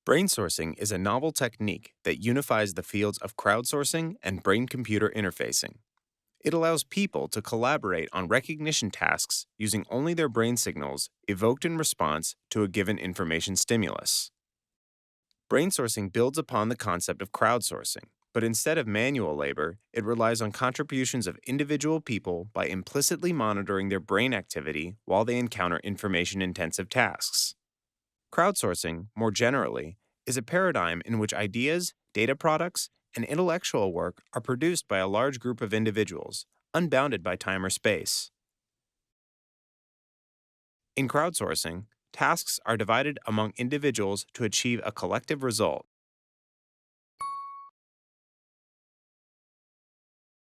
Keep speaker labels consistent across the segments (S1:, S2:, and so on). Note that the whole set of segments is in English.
S1: Brainsourcing is a novel technique that unifies the fields of crowdsourcing and brain-computer interfacing. It allows people to collaborate on recognition tasks using only their brain signals evoked in response to a given information stimulus. Brainsourcing builds upon the concept of crowdsourcing, but instead of manual labor, it relies on contributions of individual people by implicitly monitoring their brain activity while they encounter information-intensive tasks. Crowdsourcing, more generally, is a paradigm in which ideas, data products, and intellectual work are produced by a large group of individuals, unbounded by time or space. In crowdsourcing, tasks are divided among individuals to achieve a collective result.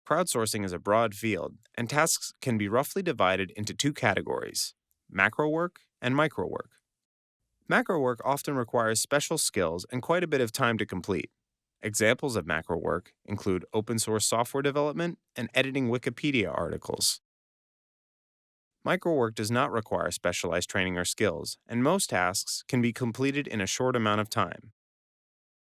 S1: Crowdsourcing is a broad field, and tasks can be roughly divided into two categories: MACROWORK and microwork. MACROWORK often requires special skills and quite a bit of time to complete. Examples of MACROWORK include open source software development and editing Wikipedia articles. Microwork does not require specialized training or skills, and most tasks can be completed in a short amount of time.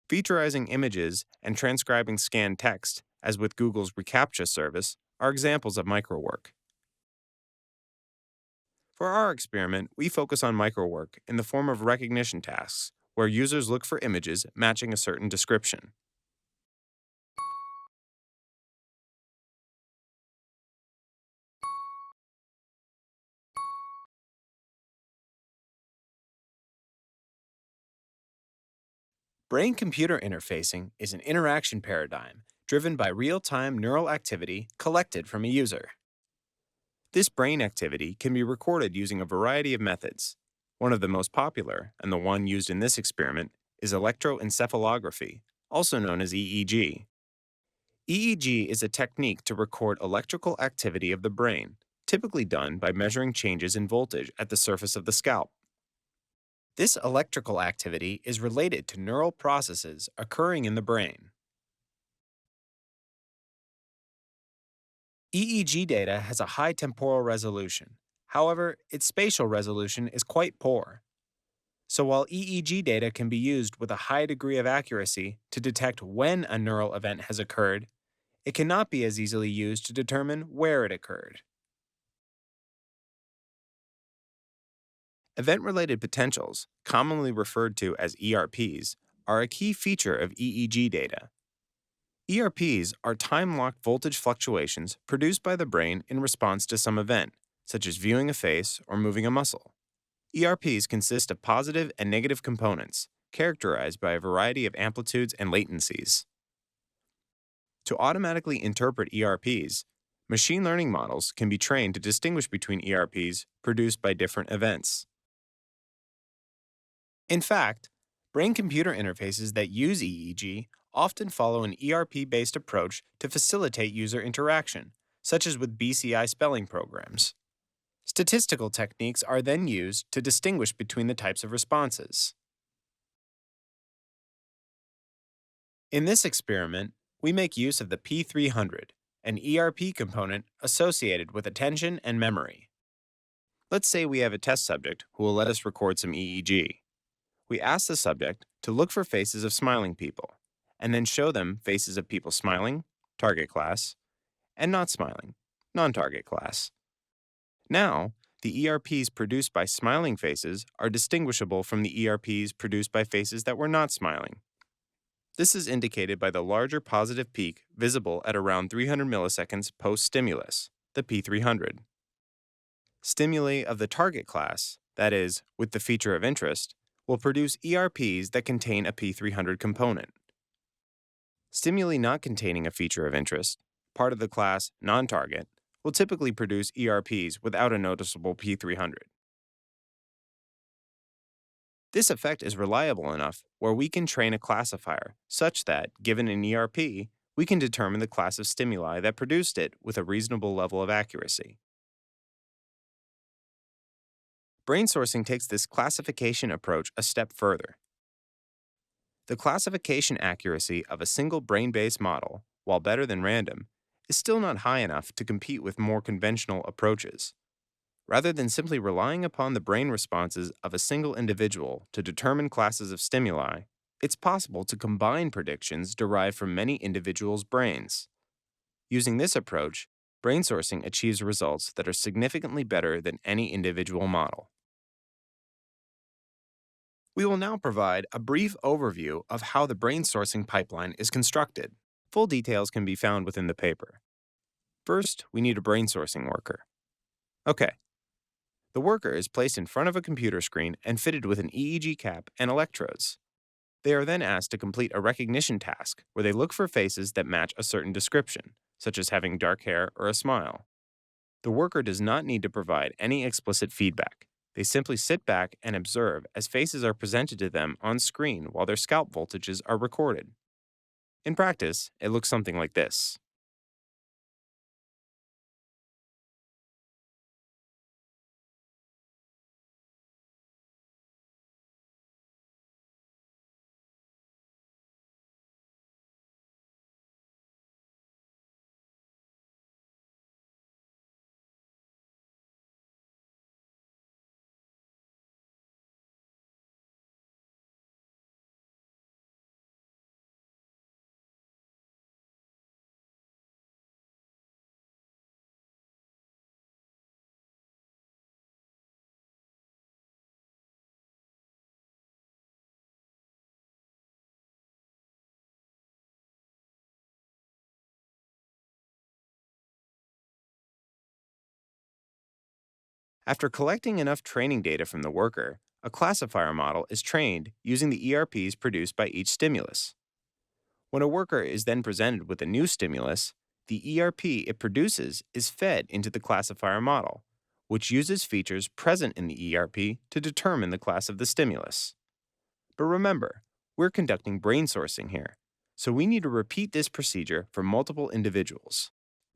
S1: Featurizing images and transcribing scanned text, as with Google's reCAPTCHA service, are examples of microwork. For our experiment, we focus on microwork in the form of recognition tasks, where users look for images matching a certain description. Brain-computer interfacing is an interaction paradigm driven by real-time neural activity collected from a user. This brain activity can be recorded using a variety of methods. One of the most popular, and the one used in this experiment, is electroencephalography, also known as EEG. EEG is a technique to record electrical activity of the brain, typically done by measuring changes in voltage at the surface of the scalp. This electrical activity is related to neural processes occurring in the brain. EEG data has a high temporal resolution. However, its spatial resolution is quite poor. So while EEG data can be used with a high degree of accuracy to detect when a neural event has occurred, it cannot be as easily used to determine where it occurred. Event-related potentials, commonly referred to as ERPs, are a key feature of EEG data. ERPs are time-locked voltage fluctuations produced by the brain in response to some event, such as viewing a face or moving a muscle. ERPs consist of positive and negative components, characterized by a variety of amplitudes and latencies. To automatically interpret ERPs, machine learning models can be trained to distinguish between ERPs produced by different events. In fact, brain-computer interfaces that use EEG often follow an ERP-based approach to facilitate user interaction, such as with BCI spelling programs. Statistical techniques are then used to distinguish between the types of responses. In this experiment, we make use of the P300, an ERP component associated with attention and memory. Let's say we have a test subject who will let us record some EEG. We ask the subject to look for faces of smiling people, and then show them faces of people smiling, target class, and not smiling, non-target class. Now, the ERPs produced by smiling faces are distinguishable from the ERPs produced by faces that were not smiling. This is indicated by the larger positive peak visible at around 300 milliseconds post-stimulus, the P300. Stimuli of the target class, that is, with the feature of interest, will produce ERPs that contain a P300 component. Stimuli not containing a feature of interest, part of the class non-target, will typically produce ERPs without a noticeable P300. This effect is reliable enough where we can train a classifier such that, given an ERP, we can determine the class of stimuli that produced it with a reasonable level of accuracy. Brainsourcing takes this classification approach a step further. The classification accuracy of a single brain-based model, while better than random, is still not high enough to compete with more conventional approaches. Rather than simply relying upon the brain responses of a single individual to determine classes of stimuli, it's possible to combine predictions derived from many individuals' brains. Using this approach, brain sourcing achieves results that are significantly better than any individual model. We will now provide a brief overview of how the brain sourcing pipeline is constructed. Full details can be found within the paper. First, we need a brain sourcing worker. Okay. The worker is placed in front of a computer screen and fitted with an EEG cap and electrodes. They are then asked to complete a recognition task where they look for faces that match a certain description, such as having dark hair or a smile. The worker does not need to provide any explicit feedback. They simply sit back and observe as faces are presented to them on screen while their scalp voltages are recorded. In practice, it looks something like this. After collecting enough training data from the worker, a classifier model is trained using the ERPs produced by each stimulus. When a worker is then presented with a new stimulus, the ERP it produces is fed into the classifier model, which uses features present in the ERP to determine the class of the stimulus. But remember, we're conducting brain sourcing here, so we need to repeat this procedure for multiple individuals.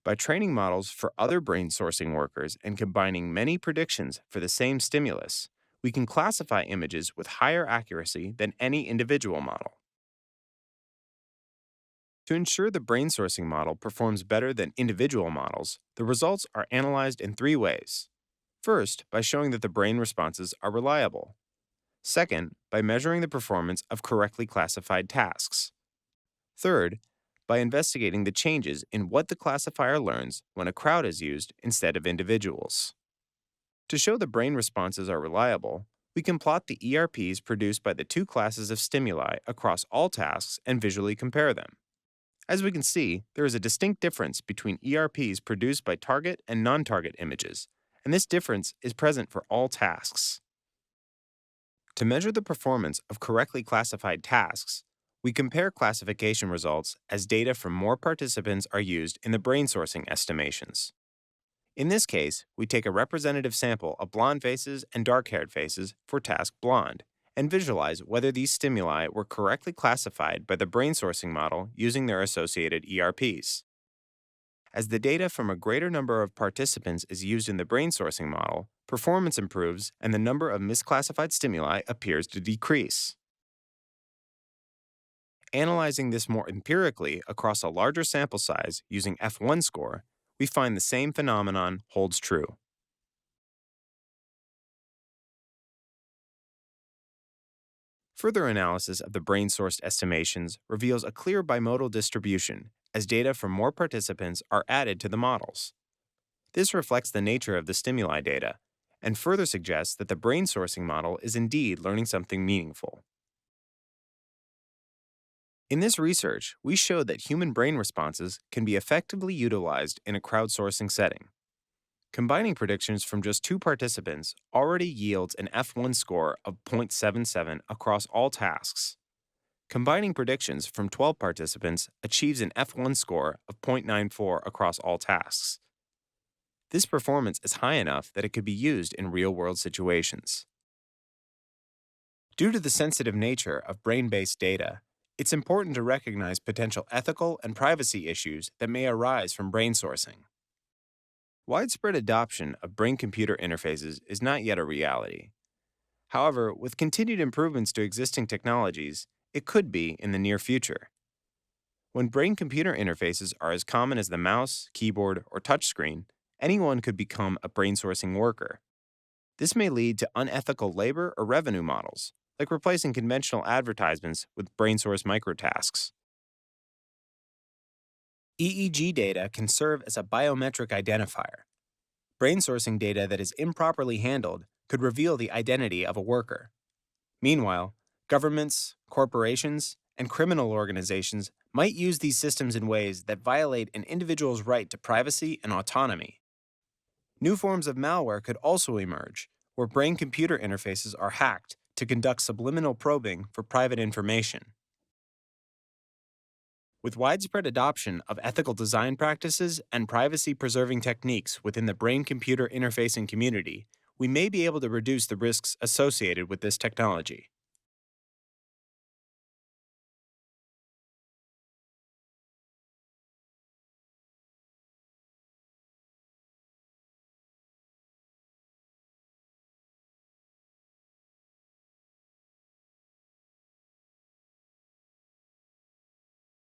S1: By training models for other brain sourcing workers and combining many predictions for the same stimulus, we can classify images with higher accuracy than any individual model. To ensure the brain sourcing model performs better than individual models, the results are analyzed in three ways. First, by showing that the brain responses are reliable. Second, by measuring the performance of correctly classified tasks. Third, by investigating the changes in what the classifier learns when a crowd is used instead of individuals. To show the brain responses are reliable, we can plot the ERPs produced by the two classes of stimuli across all tasks and visually compare them. As we can see, there is a distinct difference between ERPs produced by target and non-target images, and this difference is present for all tasks. To measure the performance of correctly classified tasks, we compare classification results as data from more participants are used in the brain sourcing estimations. In this case, we take a representative sample of blonde faces and dark-haired faces for task blonde, and visualize whether these stimuli were correctly classified by the brain sourcing model using their associated ERPs. As the data from a greater number of participants is used in the brain sourcing model, performance improves and the number of misclassified stimuli appears to decrease. Analyzing this more empirically across a larger sample size using F1 score, we find the same phenomenon holds true. Further analysis of the brain-sourced estimations reveals a clear bimodal distribution as data from more participants are added to the models. This reflects the nature of the stimuli data and further suggests that the brain sourcing model is indeed learning something meaningful. In this research, we showed that human brain responses can be effectively utilized in a crowdsourcing setting. Combining predictions from just two participants already yields an F1 score of 0.77 across all tasks. Combining predictions from 12 participants achieves an F1 score of 0.94 across all tasks. This performance is high enough that it could be used in real-world situations. Due to the sensitive nature of brain-based data, it's important to recognize potential ethical and privacy issues that may arise from brain sourcing. Widespread adoption of brain-computer interfaces is not yet a reality. However, with continued improvements to existing technologies, it could be in the near future. When brain-computer interfaces are as common as the mouse, keyboard, or touchscreen, anyone could become a brain sourcing worker. This may lead to unethical labor or revenue models, like replacing conventional advertisements with brain source microtasks. EEG data can serve as a biometric identifier. Brain sourcing data that is improperly handled could reveal the identity of a worker. Meanwhile, governments, corporations, and criminal organizations might use these systems in ways that violate an individual's right to privacy and autonomy. New forms of malware could also emerge, where brain-computer interfaces are hacked to conduct subliminal probing for private information. With widespread adoption of ethical design practices and privacy-preserving techniques within the brain-computer interfacing community, we may be able to reduce the risks associated with this technology.